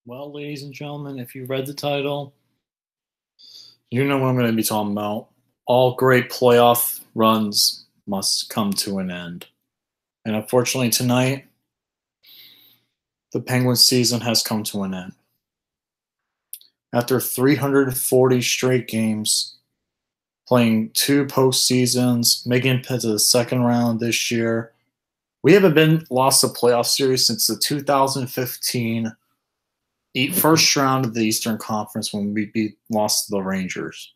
Well, ladies and gentlemen, if you read the title, you know what I'm going to be talking about. All great playoff runs must come to an end. And unfortunately, tonight, the Penguins season has come to an end. After 340 straight games, playing two postseasons, making it to the second round this year, we haven't been lost a playoff series since the 2015 first round of the Eastern Conference when we lost to the Rangers.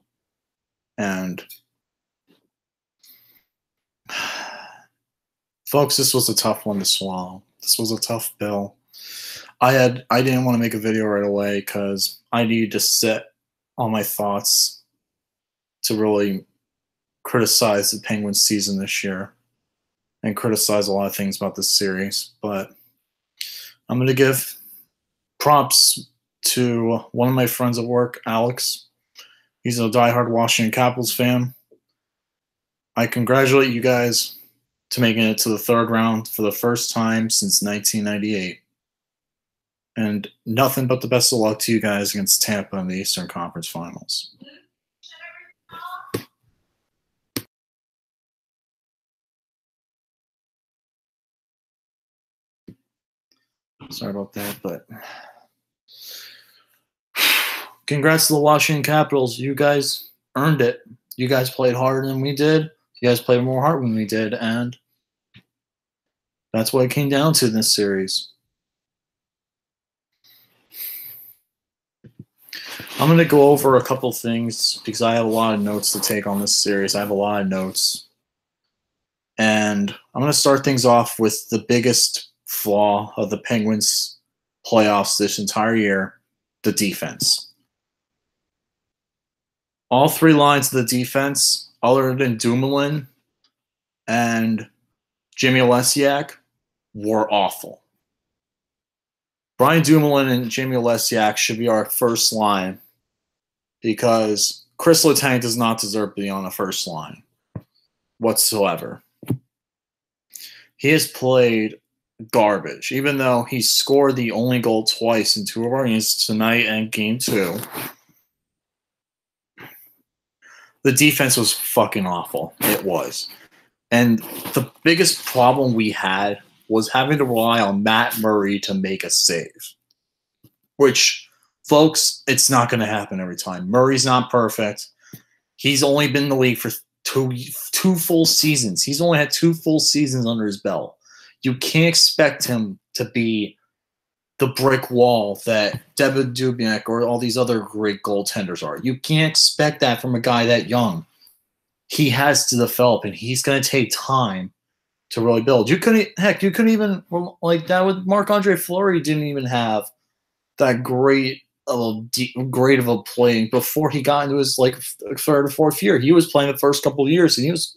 And folks, this was a tough one to swallow. This was a tough pill. I didn't want to make a video right away because I needed to sit on my thoughts to really criticize the Penguins season this year and criticize a lot of things about this series. But I'm going to give props to one of my friends at work, Alex. He's a diehard Washington Capitals fan. I congratulate you guys to making it to the third round for the first time since 1998. And nothing but the best of luck to you guys against Tampa in the Eastern Conference Finals. Sorry about that, but congrats to the Washington Capitals. You guys earned it. You guys played harder than we did. You guys played more hard than we did, and that's what it came down to in this series. I'm going to go over a couple things because I have a lot of notes to take on this series. I have a lot of notes. And I'm going to start things off with the biggest flaw of the Penguins' playoffs this entire year, the defense. All three lines of the defense, other than Dumoulin and Jimmy Olesiak, were awful. Brian Dumoulin and Jimmy Olesiak should be our first line because Chris Letang does not deserve to be on the first line whatsoever. He has played garbage, even though he scored the only goal twice in two of our games tonight and game two. The defense was fucking awful. It was. And the biggest problem we had was having to rely on Matt Murray to make a save. Which, folks, it's not going to happen every time. Murray's not perfect. He's only been in the league for two full seasons. He's only had 2 full seasons under his belt. You can't expect him to be the brick wall that Devin Dubnyk or all these other great goaltenders are. You can't expect that from a guy that young. He has to develop, and he's going to take time to really build. You couldn't even, like that with Marc-Andre Fleury didn't even have that great of a playing before he got into his like third or fourth year. He was playing the first couple of years, and he was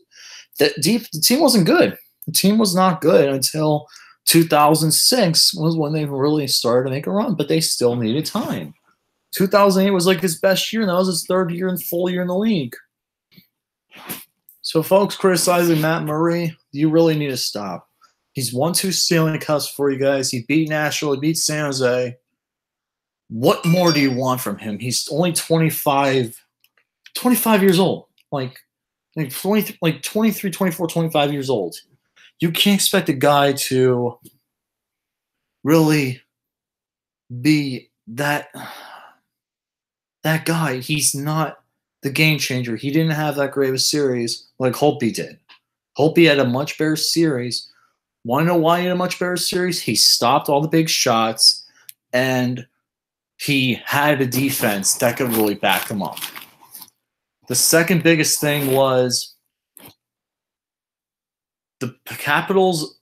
that deep. The team wasn't good. The team was not good until 2006 was when they really started to make a run, but they still needed time. 2008 was like his best year, and that was his third year and full year in the league. So folks criticizing Matt Murray, you really need to stop. He's won 2 Stanley Cups for you guys. He beat Nashville. He beat San Jose. What more do you want from him? He's only 25 years old. Like 23, 24, 25 years old. You can't expect a guy to really be that guy. He's not the game changer. He didn't have that great of a series like Holtby did. Holtby had a much better series. Want to know why he had a much better series? He stopped all the big shots, and he had a defense that could really back him up. The second biggest thing was the Capitals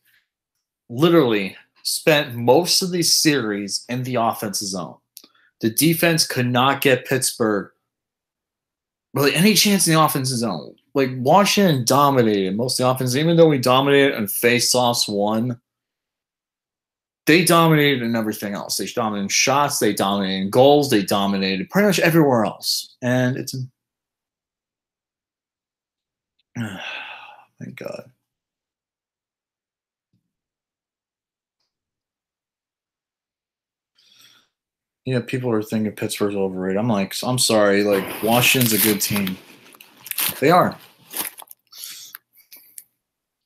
literally spent most of the series in the offensive zone. The defense could not get Pittsburgh really any chance in the offensive zone. Like Washington dominated most of the offense, even though we dominated and face-offs won. They dominated in everything else. They dominated in shots. They dominated in goals. They dominated pretty much everywhere else. And it's thank God. Yeah, people are thinking Pittsburgh's overrated. I'm like, I'm sorry. Like, Washington's a good team. They are.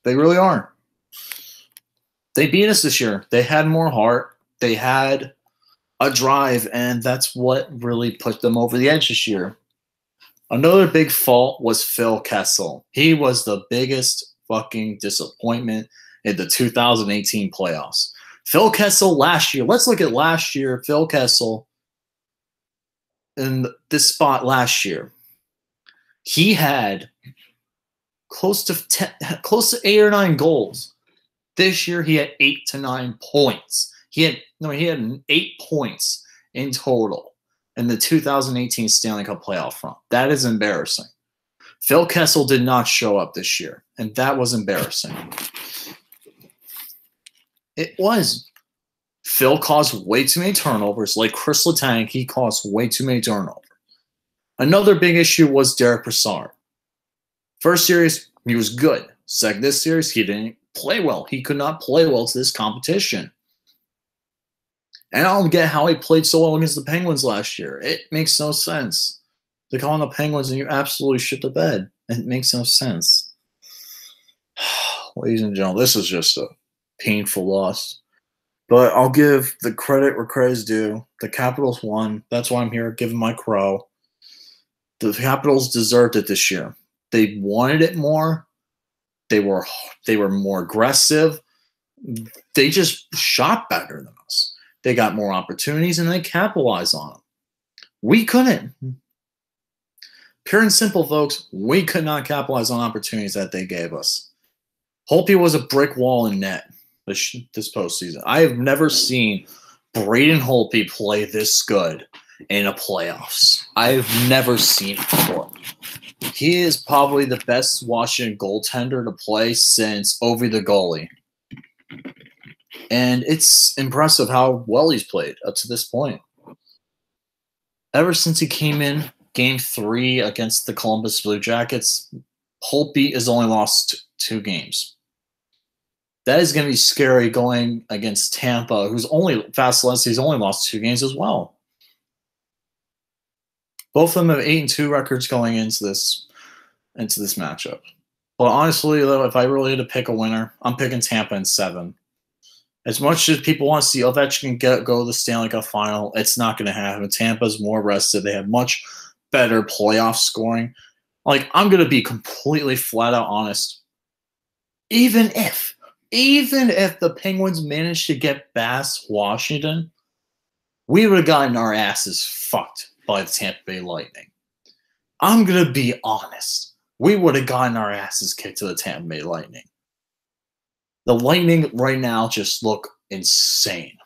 They really are. They beat us this year. They had more heart. They had a drive, and that's what really put them over the edge this year. Another big fault was Phil Kessel. He was the biggest fucking disappointment in the 2018 playoffs. Phil Kessel last year. Let's look at last year. Phil Kessel in this spot last year. He had close to 8 or 9 goals. This year he had 8 to 9 points. He had 8 points in total in the 2018 Stanley Cup playoff run. That is embarrassing. Phil Kessel did not show up this year, and that was embarrassing. It was. Phil caused way too many turnovers. Like Chris Letang, he caused way too many turnovers. Another big issue was Derek Brassard. First series, he was good. Second, this series, he didn't play well. He could not play well to this competition. And I don't get how he played so well against the Penguins last year. It makes no sense. To call on the Penguins and you absolutely shit the bed. It makes no sense. Ladies and gentlemen, this is just a painful loss. But I'll give the credit where credit's due. The Capitals won. That's why I'm here giving my crow. The Capitals deserved it this year. They wanted it more. They were more aggressive. They just shot better than us. They got more opportunities and they capitalized on them. We couldn't. Pure and simple, folks, we could not capitalize on opportunities that they gave us. Holtby was a brick wall in net this postseason. I have never seen Braden Holtby play this good in a playoffs. I've never seen it before. He is probably the best Washington goaltender to play since Ovi the goalie. And it's impressive how well he's played up to this point. Ever since he came in Game 3 against the Columbus Blue Jackets, Holtby has only lost 2 games. That is going to be scary going against Tampa, who's only Vasilevsky's only lost 2 games as well. Both of them have 8-2 records going into this matchup. But honestly, though, if I really had to pick a winner, I'm picking Tampa in 7. As much as people want to see Ovechkin go to the Stanley Cup final, it's not going to happen. Tampa's more rested. They have much better playoff scoring. Like, I'm going to be completely flat out honest. Even if the Penguins managed to get past Washington, we would have gotten our asses fucked by the Tampa Bay Lightning. I'm going to be honest. We would have gotten our asses kicked to the Tampa Bay Lightning. The Lightning right now just look insane.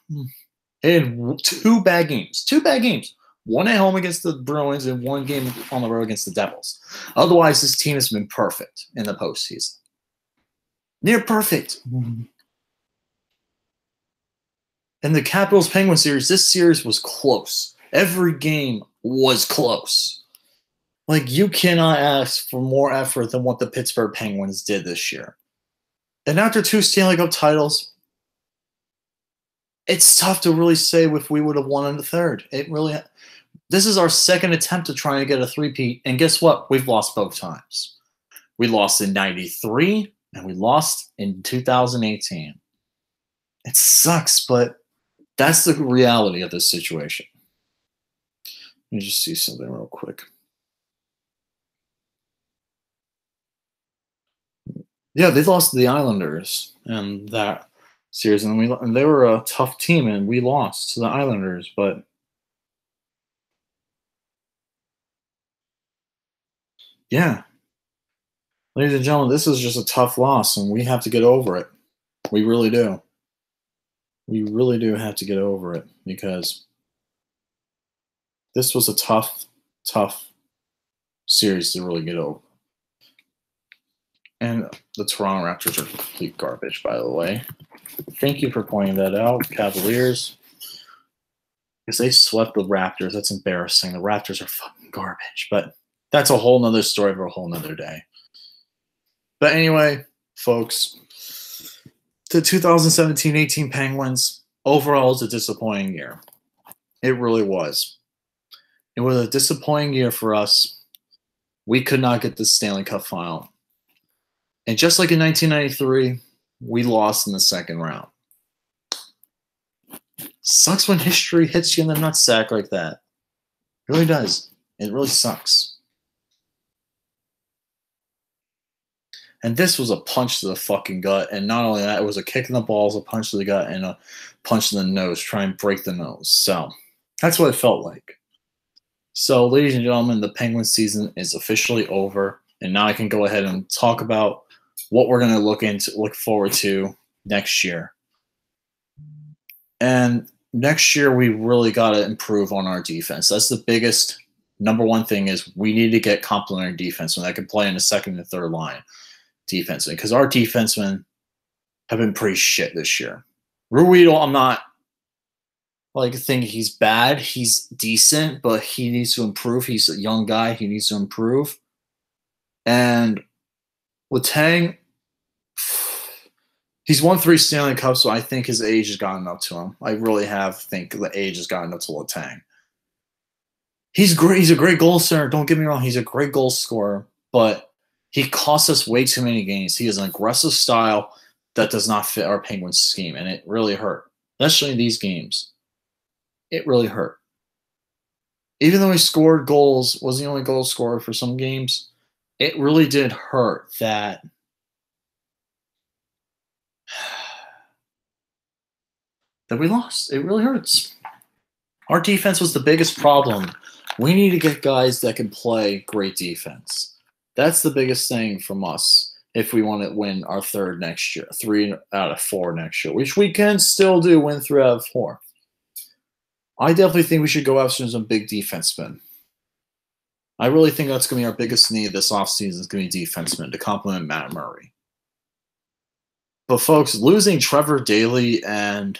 They had 2 bad games. 2 bad games. One at home against the Bruins and 1 game on the road against the Devils. Otherwise, this team has been perfect in the postseason. Near perfect. In the Capitals-Penguins series, this series was close. Every game was close. Like, you cannot ask for more effort than what the Pittsburgh Penguins did this year. And after 2 Stanley Cup titles, it's tough to really say if we would have won in the third. This is our second attempt to try and get a three-peat, and guess what? We've lost both times. We lost in '93, and we lost in 2018. It sucks, but that's the reality of this situation. Let me just see something real quick. Yeah, they lost to the Islanders in that series, and they were a tough team, and we lost to the Islanders. But yeah, ladies and gentlemen, this is just a tough loss, and we have to get over it. We really do. We really do have to get over it because this was a tough series to really get over. And the Toronto Raptors are complete garbage, by the way. Thank you for pointing that out, Cavaliers. Because they swept the Raptors. That's embarrassing. The Raptors are fucking garbage. But that's a whole nother story for a whole nother day. But anyway, folks, the 2017-18 Penguins overall is a disappointing year. It really was. It was a disappointing year for us. We could not get the Stanley Cup final. And just like in 1993, we lost in the second round. Sucks when history hits you in the nutsack like that. It really does. It really sucks. And this was a punch to the fucking gut. And not only that, it was a kick in the balls, a punch to the gut, and a punch in the nose, try and break the nose. So that's what it felt like. So, ladies and gentlemen, the Penguins season is officially over. And now I can go ahead and talk about what we're going to look forward to next year. And next year, we really got to improve on our defense. That's the biggest, number one thing is we need to get complementary defense that can play in the second and third line defense. Because our defensemen have been pretty shit this year. Ruedel, I'm not thinking he's bad. He's decent, but he needs to improve. He's a young guy. He needs to improve. And with Tang, he's won 3 Stanley Cups, so I think his age has gotten up to him. I really think the age has gotten up to Letang. He's great. He's a great goal scorer. Don't get me wrong. He's a great goal scorer, but he costs us way too many games. He has an aggressive style that does not fit our Penguins scheme, and it really hurt, especially in these games. It really hurt. Even though he scored goals, was the only goal scorer for some games, it really did hurt that we lost. It really hurts. Our defense was the biggest problem. We need to get guys that can play great defense. That's the biggest thing from us if we want to win our third next year, 3 out of 4 next year, which we can still do, win 3 out of 4. I definitely think we should go after some big defensemen. I really think that's going to be our biggest need this offseason is going to be defensemen to complement Matt Murray. But, folks, losing Trevor Daley and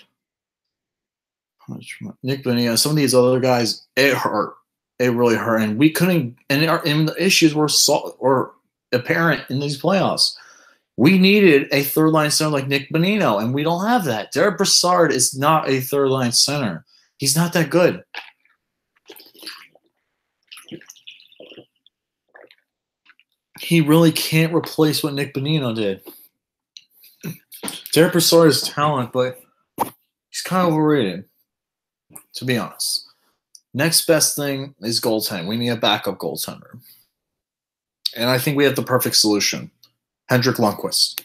Nick Bonino, some of these other guys, it hurt. It really hurt. And we couldn't – and the issues were apparent in these playoffs. We needed a third-line center like Nick Bonino, and we don't have that. Derek Brassard is not a third-line center. He's not that good. He really can't replace what Nick Bonino did. Derek Brassard is talent, but he's kind of overrated, to be honest. Next best thing is goaltending. We need a backup goaltender. And I think we have the perfect solution. Henrik Lundqvist.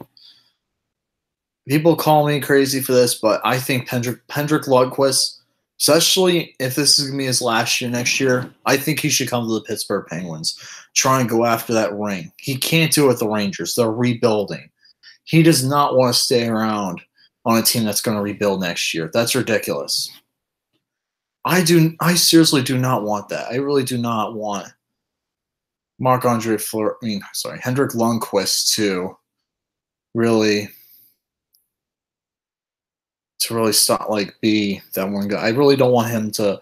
People call me crazy for this, but I think Henrik Lundqvist, especially if this is going to be his last year next year, I think he should come to the Pittsburgh Penguins. Try and go after that ring. He can't do it with the Rangers. They're rebuilding. He does not want to stay around on a team that's going to rebuild next year. That's ridiculous. I seriously do not want that. I really do not want Henrik Lundqvist to really stop be that one guy. I really don't want him to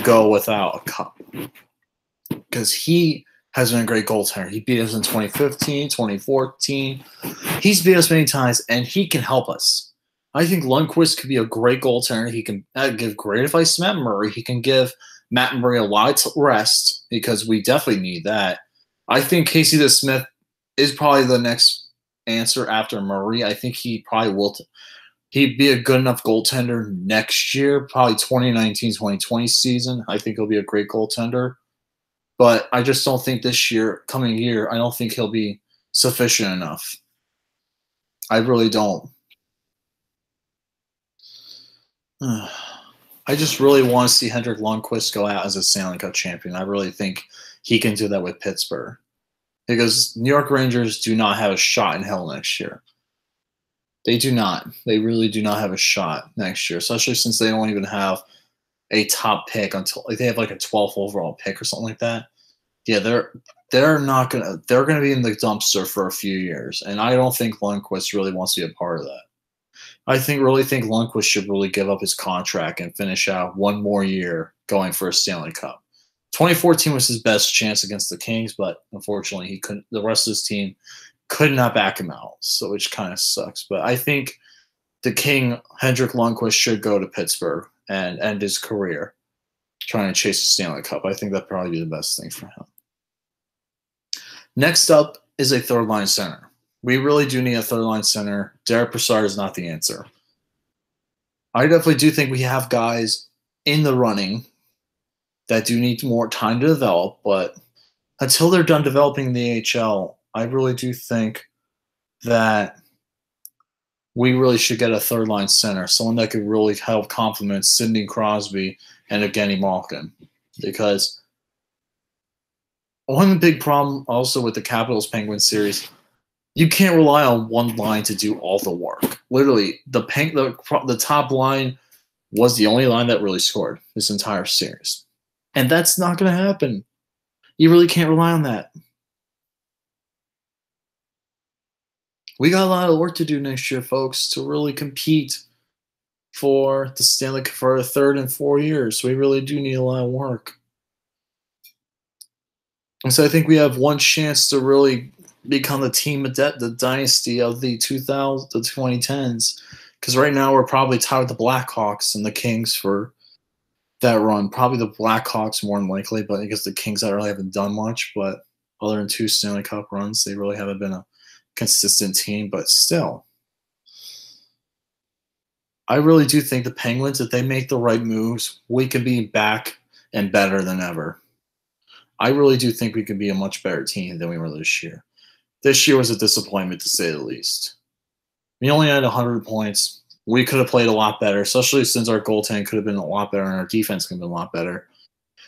go without a cup because he has been a great goaltender. He beat us in 2015, 2014. He's beat us many times, and he can help us. I think Lundqvist could be a great goaltender. He can give great advice to Matt Murray. He can give Matt Murray a lot of rest because we definitely need that. I think Casey DeSmith is probably the next answer after Murray. I think he probably will he'd be a good enough goaltender next year, probably 2019-2020 season. I think he'll be a great goaltender. But I just don't think coming year, I don't think he'll be sufficient enough. I really don't. I just really want to see Henrik Lundqvist go out as a Stanley Cup champion. I really think he can do that with Pittsburgh. Because New York Rangers do not have a shot in hell next year. They do not. They really do not have a shot next year, especially since they don't even have a top pick until they have a 12th overall pick or something like that. Yeah, they're gonna be in the dumpster for a few years, and I don't think Lundqvist really wants to be a part of that. I really think Lundqvist should really give up his contract and finish out one more year going for a Stanley Cup. 2014 was his best chance against the Kings, but unfortunately he couldn't. The rest of his team could not back him out, so which kind of sucks. But I think the King, Henrik Lundqvist, should go to Pittsburgh and end his career. trying to chase the Stanley Cup. I think that'd probably be the best thing for him. Next up is a third line center. We really do need a third line center. Derek Brassard is not the answer. I definitely do think we have guys in the running that do need more time to develop, but until they're done developing in the AHL, I really do think that we really should get a third line center, someone that could really help complement Sidney Crosby and Evgeny Malkin. Because one big problem also with the Capitals Penguins series, you can't rely on one line to do all the work. Literally, the top line was the only line that really scored this entire series. And that's not going to happen. You really can't rely on that. We got a lot of work to do next year, folks, to really compete for the Stanley Cup for the third and 4 years. We really do need a lot of work. And so I think we have one chance to really become the team of the dynasty of the 2010s. Because right now we're probably tied with the Blackhawks and the Kings for that run. Probably the Blackhawks more than likely, but I guess the Kings really haven't done much. But other than 2 Stanley Cup runs, they really haven't been a consistent team. But still, I really do think the Penguins, if they make the right moves, we can be back and better than ever. I really do think we can be a much better team than we were this year. This year was a disappointment, to say the least. We only had 100 points. We could have played a lot better, especially since our goaltending could have been a lot better and our defense could have been a lot better.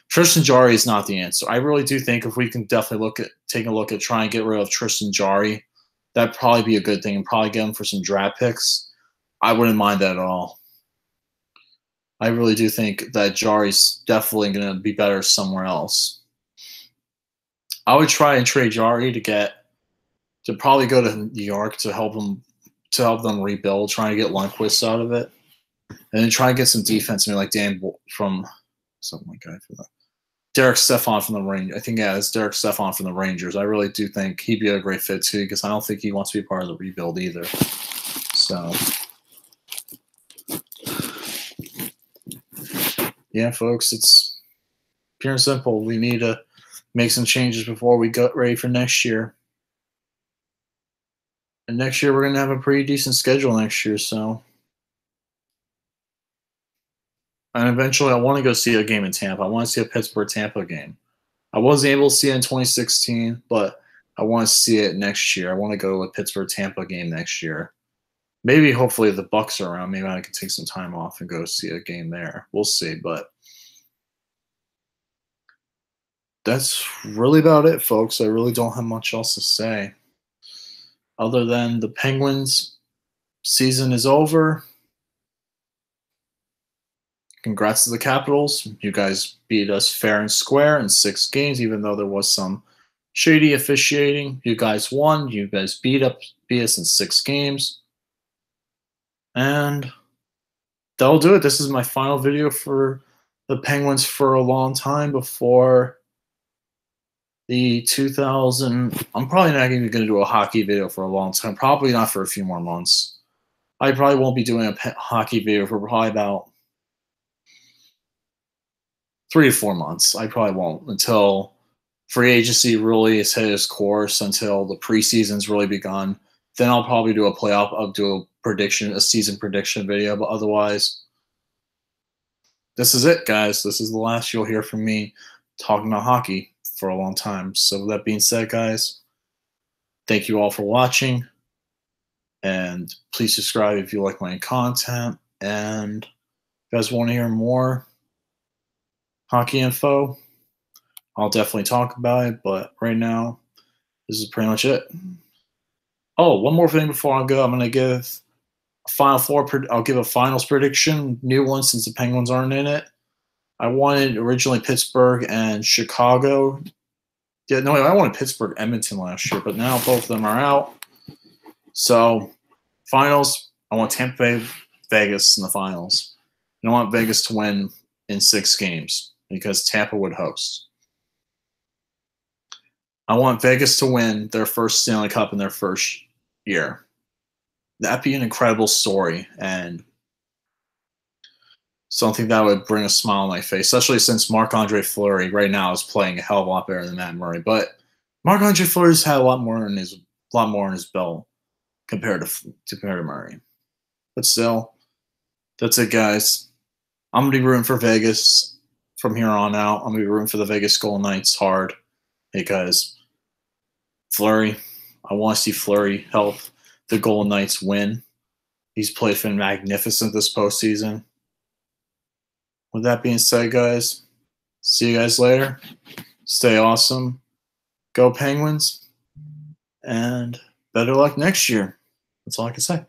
Tristan Jarry is not the answer. I really do think if we can definitely take a look at trying to get rid of Tristan Jarry, that'd probably be a good thing and probably get him for some draft picks. I wouldn't mind that at all. I really do think that Jarry's definitely going to be better somewhere else. I would try and trade Jarry to probably go to New York to help them rebuild, trying to get Lundqvist out of it, and then try and get some defense, maybe like Derek Stepan from the Rangers. I think it's Derek Stepan from the Rangers. I really do think he'd be a great fit too, because I don't think he wants to be part of the rebuild either. So, yeah, folks, it's pure and simple. We need to make some changes before we get ready for next year. And next year, we're going to have a pretty decent schedule next year, so. And eventually, I want to go see a game in Tampa. I want to see a Pittsburgh-Tampa game. I wasn't able to see it in 2016, but I want to see it next year. I want to go to a Pittsburgh-Tampa game next year. Maybe, hopefully, the Bucks are around. Maybe I can take some time off and go see a game there. We'll see, but that's really about it, folks. I really don't have much else to say. Other than the Penguins season is over. Congrats to the Capitals. You guys beat us fair and square in 6 games, even though there was some shady officiating. You guys won. You guys beat us in 6 games. And that'll do it. This is my final video for the Penguins for a long time before the 2000. I'm probably not even going to do a hockey video for a long time. Probably not for a few more months. I probably won't be doing a hockey video for probably about 3 to 4 months. I probably won't until free agency really has hit its course, until the preseason's really begun. Then I'll probably do I'll do a season prediction video. But otherwise, this is it, guys. This is the last you'll hear from me talking about hockey for a long time. So with that being said, guys, thank you all for watching. And please subscribe if you like my content. And if you guys want to hear more hockey info, I'll definitely talk about it. But right now, this is pretty much it. Oh, one more thing before I go. I'm going to give a Final Four. I'll give a finals prediction, new one since the Penguins aren't in it. I wanted originally Pittsburgh and Chicago. Yeah, no, I wanted Pittsburgh, Edmonton last year, but now both of them are out. So, finals, I want Tampa Bay, Vegas in the finals. And I want Vegas to win in 6 games because Tampa would host. I want Vegas to win their first Stanley Cup in their first year. That'd be an incredible story. And something that would bring a smile on my face, especially since Marc-Andre Fleury right now is playing a hell of a lot better than Matt Murray. But Marc-Andre Fleury's had a lot more in his belt compared to Murray. But still, that's it, guys. I'm gonna be rooting for Vegas from here on out. I'm gonna be rooting for the Vegas Golden Knights hard because Fleury. I want to see Fleury help the Golden Knights win. He's played been magnificent this postseason. With that being said, guys, see you guys later. Stay awesome. Go Penguins. And better luck next year. That's all I can say.